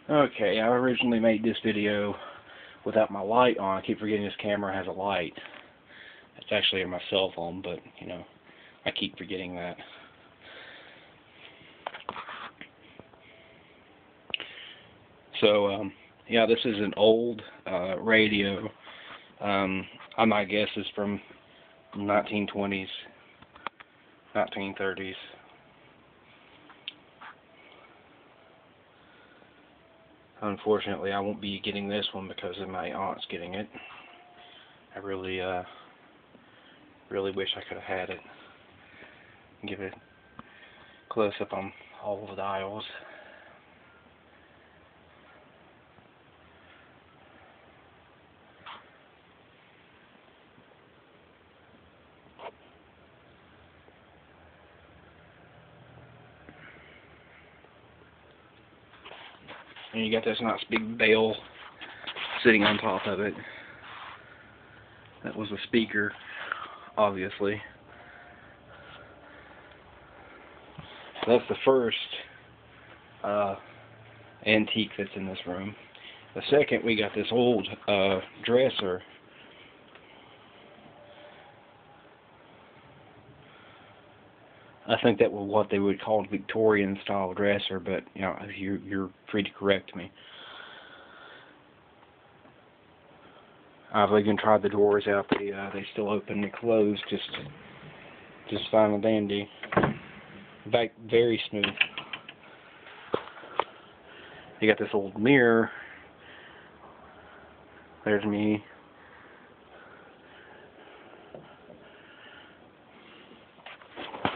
Okay, I originally made this video without my light on. I keep forgetting this camera has a light. It's actually on my cell phone, but, you know, I keep forgetting that. So, yeah, this is an old radio. My guess is from 1920s, 1930s. Unfortunately, I won't be getting this one because of my aunt's getting it. I really wish I could have had it. Give it a close up on all the dials. And you got this nice big bell sitting on top of it. That was a speaker, obviously. So that's the first antique that's in this room. The second, we got this old dresser. I think that was what they would call a Victorian style dresser, but you know, you're free to correct me. I've even tried the drawers out. They still open and close just fine and dandy. In fact, very smooth. You got this old mirror. There's me.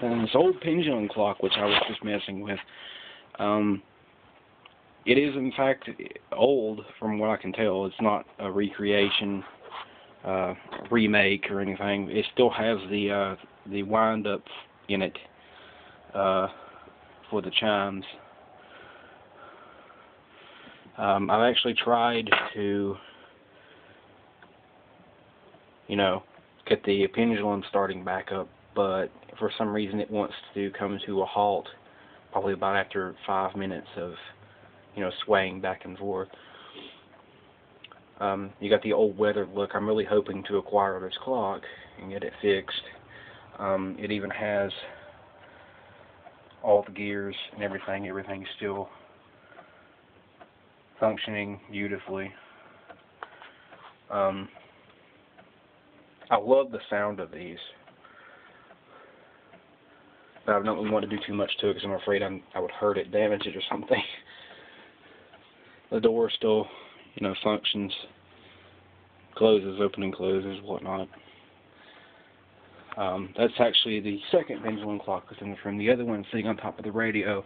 And this old pendulum clock, which I was just messing with. It is, in fact, old from what I can tell. It's not a recreation, remake or anything. It still has the wind-up in it for the chimes. I've actually tried to, you know, get the pendulum starting back up, but for some reason it wants to come to a halt probably about after 5 minutes of, you know, swaying back and forth. You got the old weathered look. I'm really hoping to acquire this clock and get it fixed. It even has all the gears and everything. Everything's still functioning beautifully. I love the sound of these, but I don't really want to do too much to it because I'm afraid I would hurt it, damage it or something. The door still, you know, functions, closes, open and closes, whatnot. That's actually the second pendulum clock that's in this room. The other one sitting on top of the radio,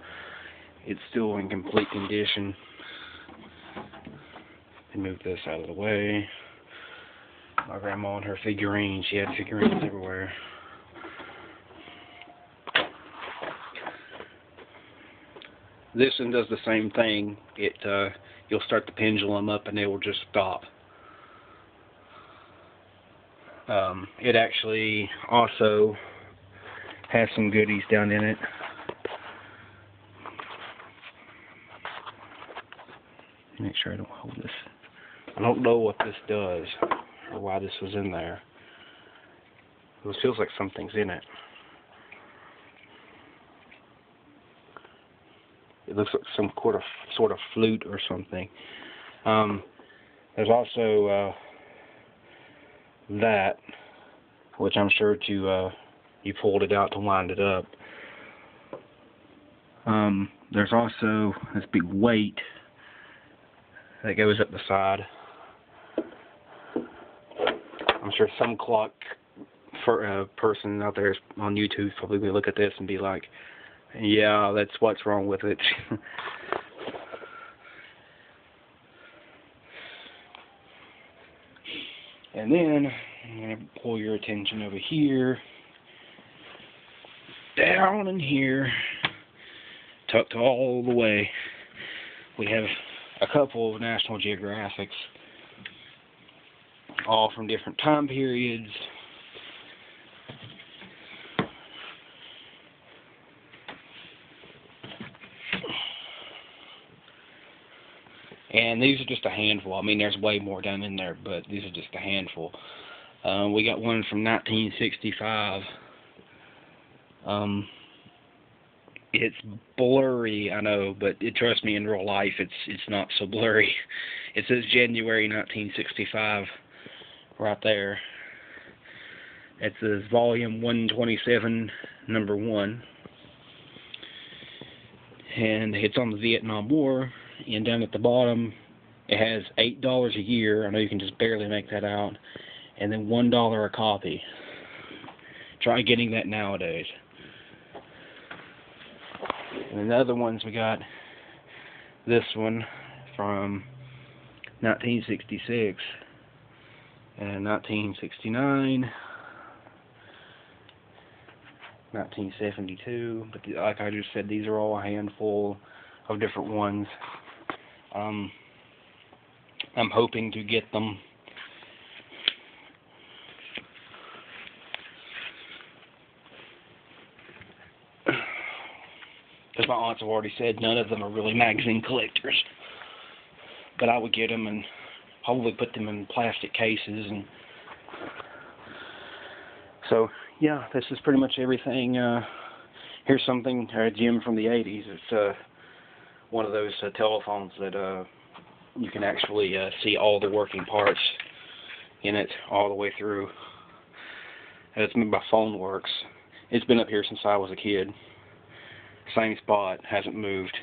it's still in complete condition. Move this out of the way. My grandma and her figurines, she had figurines everywhere. This one does the same thing. You'll start the pendulum up and it will just stop. It actually also has some goodies down in it. Make sure I don't hold this. I don't know what this does or why this was in there. It feels like something's in it. It looks like some sort of flute or something. There's also that, which I'm sure you pulled it out to wind it up. There's also this big weight that goes up the side. I'm sure some clock person out there on YouTube probably will look at this and be like, yeah, that's what's wrong with it. And then I'm going to pull your attention over here, down in here, tucked all the way. We have a couple of National Geographics, all from different time periods. And these are just a handful. I mean, there's way more down in there, but these are just a handful. We got one from 1965. It's blurry, I know, but trust me, in real life, it's not so blurry. It says January 1965 right there. It says volume 127, number 1. And it's on the Vietnam War. And down at the bottom, it has $8 a year. I know you can just barely make that out. And then $1 a copy. Try getting that nowadays. And the other ones, we got this one from 1966 and 1969, 1972. But like I just said, these are all a handful of different ones. I'm hoping to get them. Because my aunts have already said none of them are really magazine collectors. But I would get them and probably put them in plastic cases. And so, yeah, this is pretty much everything. Here's something, Jim from the 80s. It's one of those telephones that you can actually see all the working parts in it all the way through. It's made by PhoneWorks. It's been up here since I was a kid. Same spot, hasn't moved.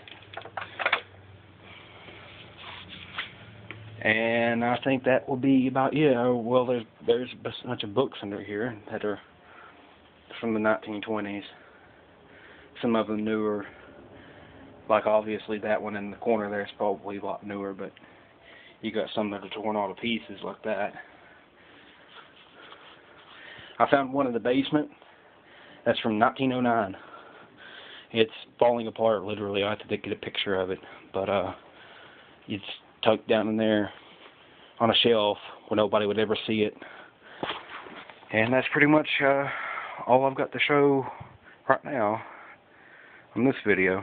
And I think that will be about it. Well, there's a bunch of books under here that are from the 1920s. Some of them newer. Like obviously that one in the corner there is probably a lot newer, but you got some that are torn all to pieces like that. I found one in the basement. That's from 1909. It's falling apart, literally. I have to get a picture of it. But it's tucked down in there on a shelf where nobody would ever see it. And that's pretty much all I've got to show right now on this video.